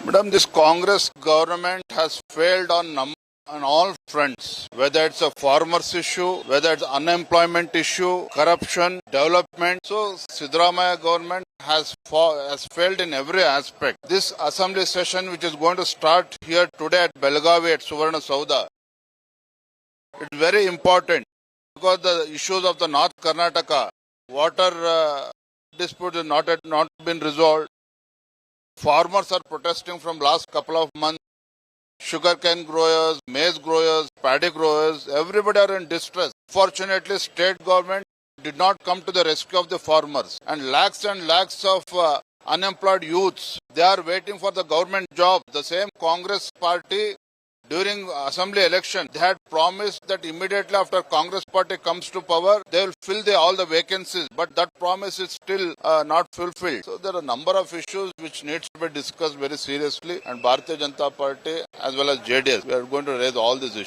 Madam, this Congress government has failed on all fronts, whether it's a farmers issue, whether it's unemployment issue, corruption, development. So, Siddaramaiah government has failed in every aspect. This assembly session, which is going to start here today at Belgavi at Suvarna Sauda, it's very important because the issues of the North Karnataka water dispute has not been resolved. Farmers are protesting from last couple of months. Sugarcane growers, maize growers, paddy growers, everybody are in distress. Fortunately, state government did not come to the rescue of the farmers. And lakhs of unemployed youths, they are waiting for the government job. The same Congress party during assembly election, they had promised that immediately after Congress party comes to power, they will fill all the vacancies. But that promise is still not fulfilled. So there are a number of issues which needs to be discussed very seriously. And Bharatiya Janata Party as well as JDS, we are going to raise all these issues.